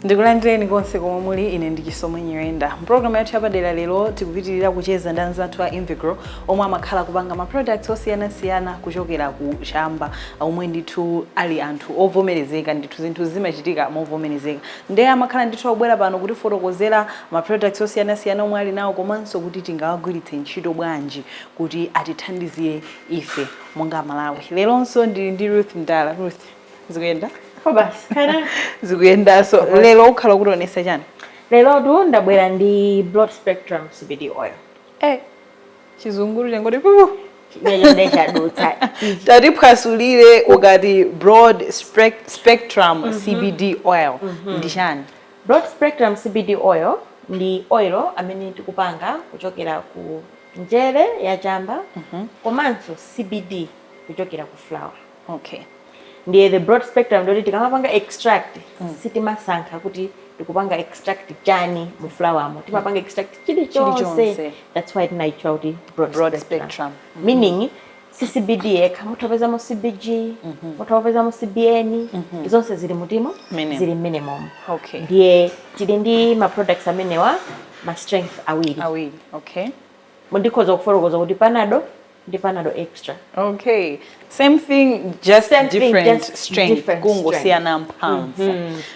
Ndikulandireni konse komwe muli ine ndi Chisomo Nyirenda. Program yathu yapadera lero tikupitirira kucheza ndi anzathu a Invegrow omwe amakhala kupanga ma products osiyanasiyana kuchokera ku chamba omwe ndithu ali anthu ovomerezeka ndithu zinthu zimachitika movomerezeka. Ndiye amakhala ndithu obwera pano kuti fotokozera ma products osiyanasiyana omwe ali nawo komanso kuti tingawagwiritse ntchito bwanji kuti atithandizire ife monga Malawi. Leronso ndi Ruth Ndala. Ruth, zikuyenda? Basi kana zikuyenda so lero ukhala kutonesa chani? lero ndabwera ndi broad spectrum CBD oil. Chizunguru changoti pupu. Ndeza dutsa. Tatiphwasulire ukati broad spectrum CBD oil ndi chani? Broad spectrum CBD oil ndi oil amene tikupanga kuchokera ku njere ya chamba komanso CBD kuchokera ku flower. Okay. Ndiye the broad spectrum ndoti tikamapanga extract sitimasankha kuti tikupanga extract chani mu flower mo timapanga extract chilichonse. That's why tinaichwa kuti broad spectrum. Meaning CBD yekha mutapeza mo CBG mutapeza mo CBN zonse zili mutimo zili minimum. Okay. Ndiye tili ndi ma products amenewa ma strength awiri. Okay. Mundikhoza kufotokoza kuti panado ndi panado extra. Okay. Same thing, just different strength. Kungo siyana mphamvu.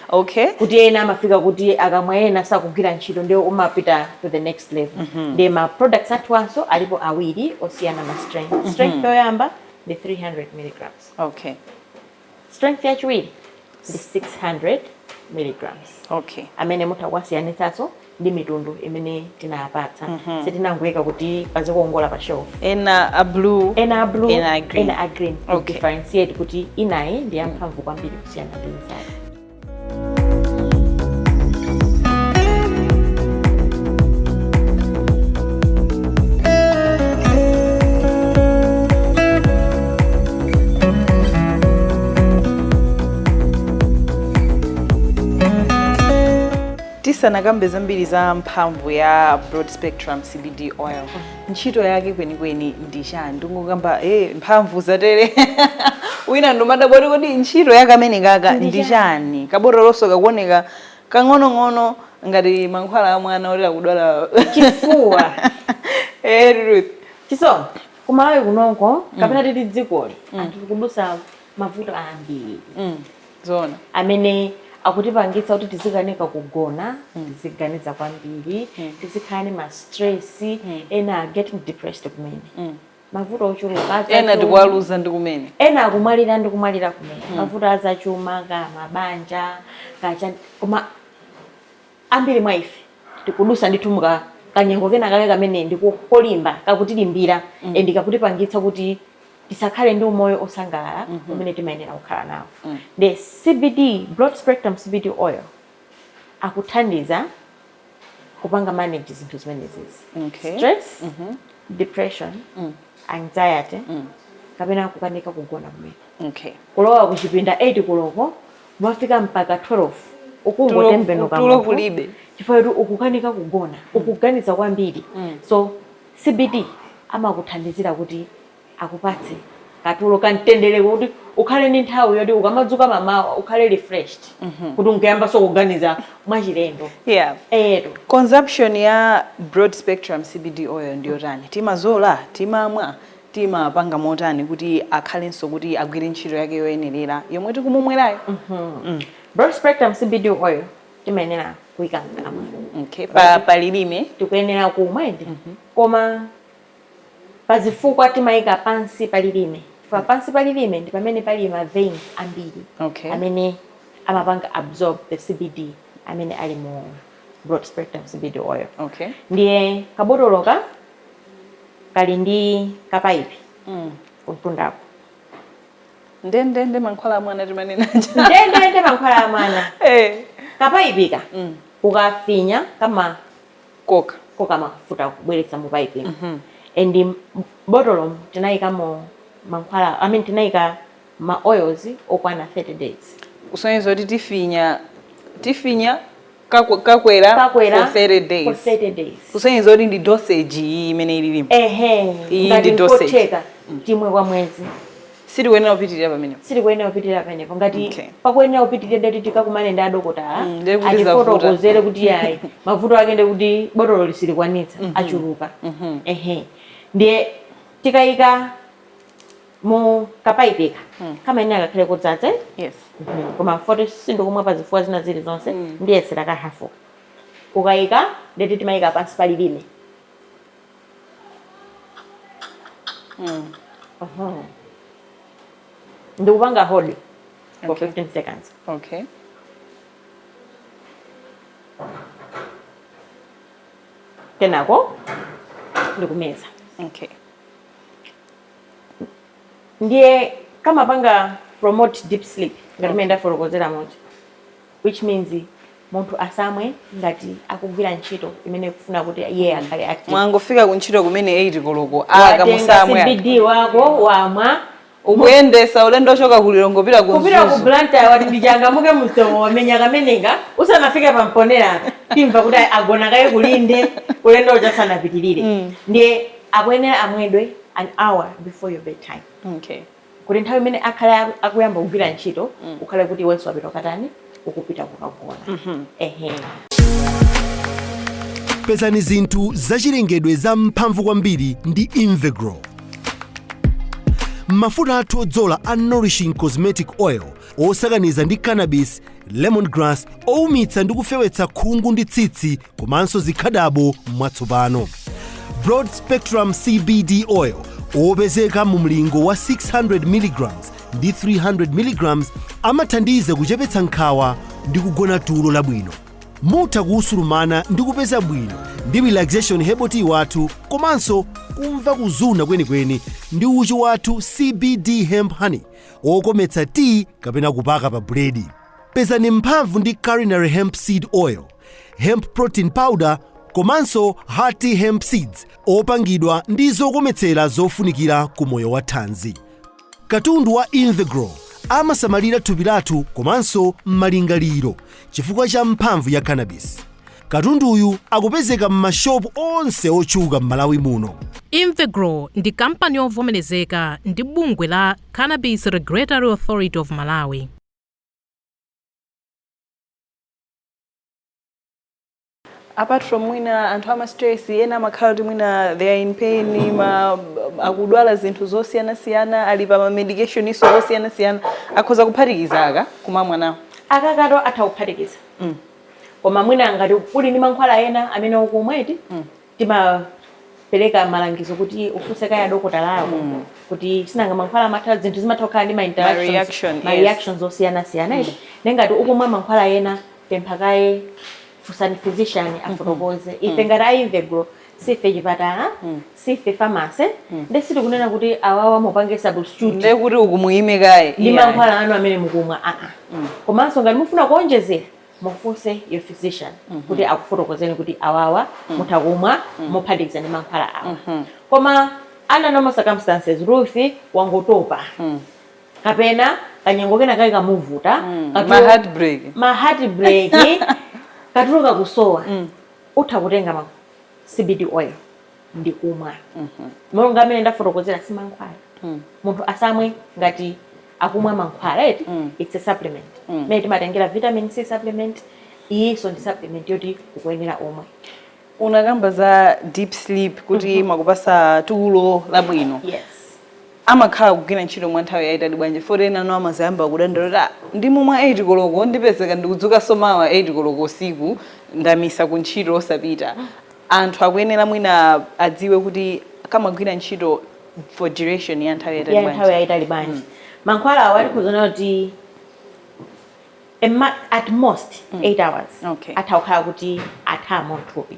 Okay. Kuti ena amafika kuti akamwa ena sakugwira ntchito ndio umapita to the next level. Ndi ma products atwanso alipo awiri osiyana ma strength. Strength yoyamba ndi 300 mg. Okay. Strength yachiwiri ndi 600 mg. Okay. Amene mutakwasiyanitsaso ndi mitundu imene tinapatsa. Sitinangweka kuti pazikuongola pa shelf. Ena a blue, ena green. Ena green. Okay. Differentiate kuti inayi ndi yamphamvu kwambiri kusiyana ndi nzake. Tisanakambe zambiri za mphamvu ya broad spectrum CBD oil. Ntchito yake kwenikweni ndi chani? Ndikungamba mphamvu zatere. Wina ndomada kodi ntchito yake amene kaka ndi chani? Kabotoloso kakuoneka kang'ono ngati mankhwala a mwana olera kudwala Chifuwa. Ruth. Chisomo, kumalawi kunonko kapena titi dzikoli anthu kudusa mavuto ambiri. Zona. Amene akutipangitsa kuti tizikanika kugona, tiziganiza kwambiri, tizikhala ma stress, ena getting depressed kumene. Mavuto ochuluka ena ndikwaluza ndi kumene. Ena akumwalira kumene. Mavuto azachuma ka mabanja, kacha koma ambiri mwa ife tikudusa nditumuka kanyengo kena kake kamene ndikukolimba kakutilimbira ndikakutipangitsa kuti tisakhale ndi umoyo osangalala umene timayenera kukhala nawo. The CBD broad spectrum CBD oil akuthandiza kupanga manage zinthu zimenezi. Okay. Stress, depression, anxiety, kapena kukanika kugona kumene. Okay. Kulowa kuchipinda 8 koloko mwafika mpaka 12 ukungotembenuka tulo kulibe chifukwa ukukanika kugona ukuganiza kwambiri. So CBD amakuthandizira kuti akupatse katulo kantendere kuti ukhale ndi nthawi yoti ukamadzuka mamawa ukhale refreshed kuti ungayamba so kuganiza mwachilendo. Yeah. Consumption ya broad spectrum CBD oil ndiyo tani? Timazola, timamwa, timapanga motani kuti akhalenso kuti agwire ntchito yake yoyenerera yomwe tikumumwerayo. Broad spectrum CBD oil timayenera kuika mkamwa. Okay. Palilime tikuyenera kumwa koma pazifukwa timaika pansi palilime. Pansi palilime ndi pamene pali ma veins ambiri. Okay. Amene amapanga absorb the CBD amene ali mu broad spectrum CBD oil. Okay. Ndiye kabotoloka kali ndi kapaipi kuntundako. Ndende mankhwala a mwana timanena. Ndende mankhwala a mwana. Kapaipika ukafinya kama koka mafuta kubweretsa mu paipi. And bottle tinayika mo mankhwala tinayika ma oils okwana 30 days. Kusonyeza kuti tifinya kakwera for 30 days. For 30 days. Kusonyeza kuti ndi dosage imene ililimu. Iyi ndi dosage. Timwe kwa mwezi. siri kuyenera kupitirira pamenepo siri kuyenera kupitirira pamenepo ngati Okay. pakuyenera kupitirira ndati tikakumane ndi adokotala ndikuti zavuta. atifotokozere kuti yayi mavuto ake ndikuti botolo lisilikwanitsa achuluka ehe ndiye tikayika mu kapaipeka kama ine akakhale kudzadza yes koma 40 sindikumwa pa zifuwa zina zili zonse ndiyesera ka hafu ukayika ndeti timayika pansi palilime ndikupanga hold for 15 seconds okay kenako ndikumeza okay ndiye kama panga promote deep sleep ngati mene ndafotokozera moja which means munthu asamwe ngati akugwira ntchito imene kufuna kuti iye akhale active mwangofika kuntchito kumene 8 koloko kamusamwe CBD wako wamwa ukuyendesa ulendo ochoka kulilongo kupita ku Blantyre wati ndichangamuke msomo wamenya kamenenga usanafika pamponera timva kuti agona kaye kulinde ulendo uchasanapitirire ndiye akuyenera amwedwe an hour before your bedtime okay kuti nthawi imene akhale akuyamba kugwira ntchito ukhale kuti iwenso wapita katani ukupita kukagona ehe pezani zinthu zachilengedwe za mphamvu kwambiri ndi Invegrow. Mafuta athu odzola a nourishing cosmetic oil osakaniza ndi cannabis, lemongrass, oumitsa ndi kufewetsa khungu ndi tsitsi komanso zikhadabo mwatsopano. Broad spectrum CBD oil opezeka mu mlingo wa 600 mg ndi 300 mg amathandiza kuchepetsa nkhawa ndi kugona tulo labwino. Mutha kuusulumana ndi kupeza bwino ndi relaxation herbal tea wathu komanso kumva kuzuna kwenikweni ndi uchi wathu CBD hemp honey okometsa tea kapena kupaka pa buledi. Pezani mphamvu ndi culinary hemp seed oil, hemp protein powder komanso hearty hemp seeds opangidwa ndi zokometsera zofunikira ku moyo wa thanzi. Katundu wa Invegrow amasamalira thupi lathu komanso malingaliro chifukwa cha mphamvu ya cannabis. Katunduyu akupezeka m'mashopu onse otchuka m'Malawi muno. Invegrow ndi kampani yovomerezeka ndi bungwe la Cannabis Regulatory Authority of Malawi. Apart from mwina anthu ama stress ena makhala kuti mwina they are in pain akudwala zinthu zosiyana ali pa medication iso osiyana akhoza kuphatikiza kumamwa nawo akakato atha kuphatikiza koma mwina ngati uli ndi mankhwala ena amene ukumweti timapereka malangizo kuti ufunse kaya dokotala lako kuti sinanga mankhwala amatha zinthu zimathokhala ndi ma reactions osiyana nengati ukumwa mankhwala ena pempha kaye fusani physician afotokoze ife ngati Invegrow sife chipatala sife pharmacy ndesiti kunena kuti awawa mupange substitute nde kuti ukumuyime kaye ndi mankhwala anu amene mukumwa komanso ngati mufuna kuonjezera mufunse your physician kuti akufotokozeni kuti awawa mutha kumwa muphatikiza ndi mankhwala awa koma under normal circumstances Ruth wangotopa kapena kanyengo kena kali kamuvuta ma heartbreak katuluka kusowa utha kutenga CBD oil ndi kumwa monga amene ndafotokozera si mankhwala munthu asamwe ngati akumwa mankhwala it's a supplement mene timatengera vitamin C supplement iso ndi supplement yoti ukuyenera omwe unakamba za deep sleep kuti makupasa tulo labwino yes amakhala kugwira ntchito mwa nthawi yayitali bwanji foti ena no amazayamba kudandaula ndimumwa 8 koloko ndipezeka ndikudzuka somawa 8 koloko usiku ndamisa ku ntchito osapita anthu akuyenera mwina adziwe kuti kamagwira ntchito for duration ya nthawi yayitali bwanji mankhwala awa tikuzona kuti at most 8 hours atha kukhala kuti atha munthupi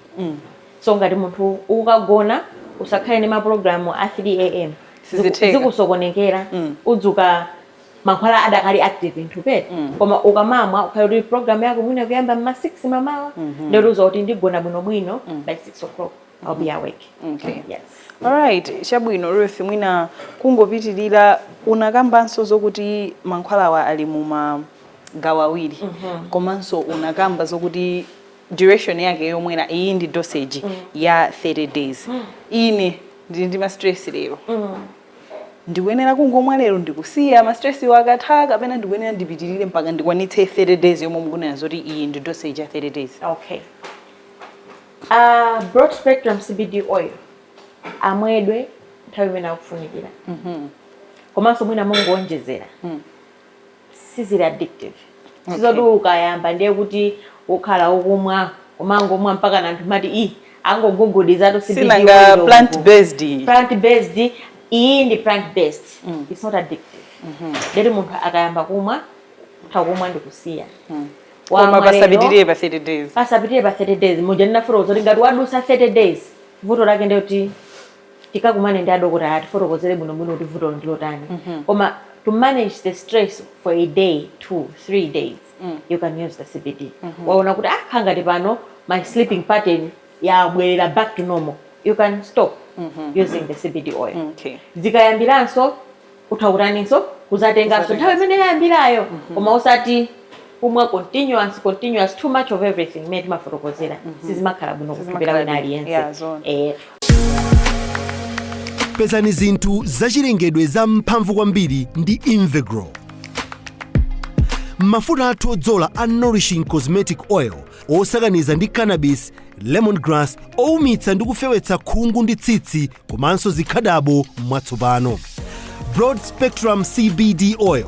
so ngati munthu ukagona usakhale ndi maprogramu a 3 am zikusokonekera udzuka mankhwala adakali active nthupi koma ukamamwa ukhale kuti program yako mwina kuyamba ma 6 mamawa nderuza kuti ndigona bwinobwino by 6 o'clock I'll be awake. Okay. Yes. Alright, chabwino Ruth mwina kungopitirira unakambanso zokuti mankhwalawa ali mu gawo awiri komanso unakamba zokuti duration yake yomwena iyi ndi dosage ya 30 days ine ndi ma stress lero ndikuyenera kungomwa lero ndikusiya ma stress wakatha kapena ndikuyenera ndipitirire mpaka ndikwanitse 30 days yomwe mukunena zoti iyi ndi dosage ya 30 days. Okay. Broad spectrum CBD oil amwedwe nthawi imene akufunikira. Komanso mwina mungonjezera. Sizili addictive. Sizoti ukayamba ndiye kuti ukhala ukumwa umangomwa mpaka nanthu mati angogugudiza CBD oil. Silanga plant-based. Plant-based. Iyi ndi plant-based. It's not addictive. Lero munthu akayamba kumwa utakumwa ndikusiya. Koma pasapitirire pa 30 days. Pasapitirire pa 30 days. Moja ndinafotokoza kuti ngati wadusa 30 days vuto lake ndi kuti tikakumane ndi adokotala atifotokozere bwinobwino kuti vuto ndilotani. Koma to manage the stress for a day, 2, 3 days, you can use the CBD. Waona kuti ngati pano my sleeping pattern yabwerera back to normal, you can stop using the CBD oil. Zikayambiranso uthawuraninso kuzatenganso nthawi imene yayambirayo koma usati kumwa continuous too much of everything made mafotokozera sizimakhala bwino kupira wina aliyense. Pezani zinthu zachilengedwe za mphamvu kwambiri ndi Invegrow. Mafuta athu odzola a nourishing cosmetic oil osakaniza ndi cannabis, lemongrass, oumitsa ndi kufewetsa khungu ndi tsitsi komanso zikhadabo mwatsopano. Broad spectrum CBD oil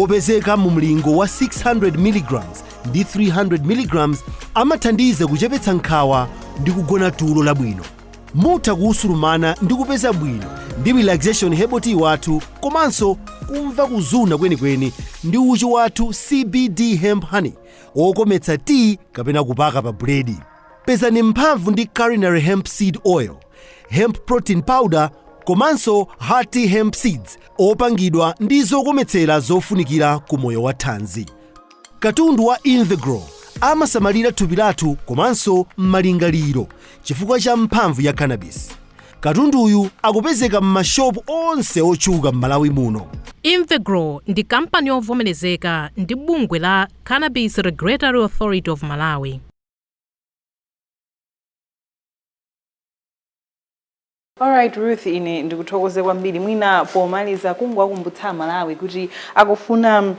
opezeka mu mlingo wa 600 mg ndi 300 mg amathandiza kuchepetsa nkhawa ndi kugona tulo labwino. Mutha kuusulumana ndi kupeza bwino ndi relaxation herbal tea wathu komanso kumva kuzuna kwenikweni ndi uchi wathu CBD hemp honey okometsa tea kapena kupaka pa buledi. Pezani mphamvu ndi culinary hemp seed oil, hemp protein powder komanso hearty hemp seeds opangidwa ndi zokometsera zofunikira ku moyo wa thanzi. Katundu wa Invegrow amasamalira thupi lathu komanso malingaliro chifukwa cha mphamvu ya cannabis. Katunduyu akupezeka m'mashopu onse otchuka m'Malawi muno. Invegrow ndi kampani yovomerezeka ndi bungwe la Cannabis Regulatory Authority of Malawi. Alright Ruth, ine ndikuthokoze kwambiri mwina pomaliza kungowakumbutsa Malawi kuti akufuna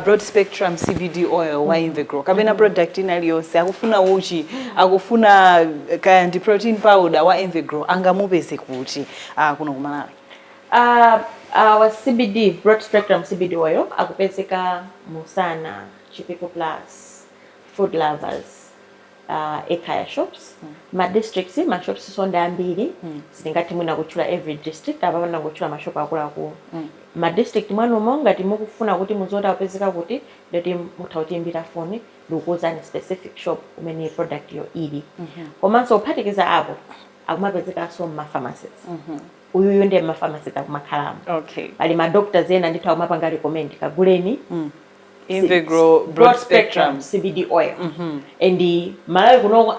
broad spectrum CBD oil wa Invegrow kapena product inaliyonse akufuna uchi akufuna kandi protein powder wa Invegrow angamupeze kuti kuno ku Malawi. Our CBD broad spectrum CBD oil akupezeka Musana, Chipiko Plus, Food Lovers, Ekaya shops, ma districts, ma shops sonda ambiri, singati mwina kuchula every district, abana kuchula mashopu akulaku. Ma district mwanu monga timukufuna kuti muzota apezeka kuti ndeti mutautimbira phone ndikuza ni specific shop umene product yo ili. Komanso uphatikiza apo akumapezeka so ma pharmacies. Uyu ndiye ma pharmacies akumakhalamo. Okay. Ali ma doctors ena ndithu akumapanga recommend kaguleni. Invegrow broad spectrum CBD oil. And Malawi kuno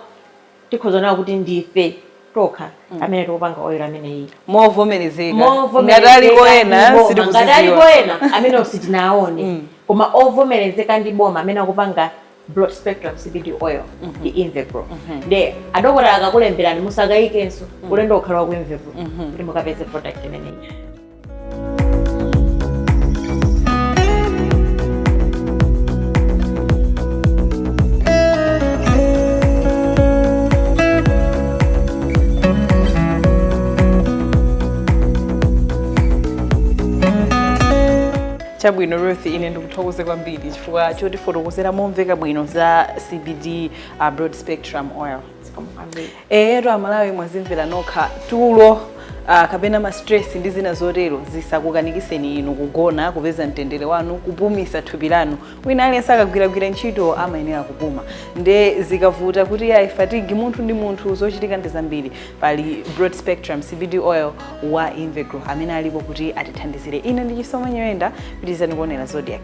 tikhozana kuti ndife tokha amene topanga oil amene iyi. Movomerezeka. Ngadali koena sitikuziziwa. Ngadali koena amene ositinaone. Koma ovomerezeka ndi boma amene akupanga broad spectrum CBD oil ndi Invegrow. De adokotala akakulemberani musakayikenso ulendo okhala ku Invegrow kuti mukapeze product imene iyi. Chabwino Ruth, ine ndikuthokoze kwambiri chifukwa chotifotokozera momveka bwino za CBD broad spectrum oil. Amalawi mwazimvera nokha tulo kapena ma stress ndi zina zotero zisakukanikiseni inu kugona kupeza mtendere wanu kupumisa thupi lanu. Wina aliyense akagwiragwira ntchito amayenera kupuma. Nde zikavuta kuti ya fatigue munthu ndi munthu zochitika ndi zambiri pali broad spectrum CBD oil wa Invegrow amene alipo kuti atithandizire. Ine ndi Chisomo Nyirenda, pitizani kuonera Zodiak.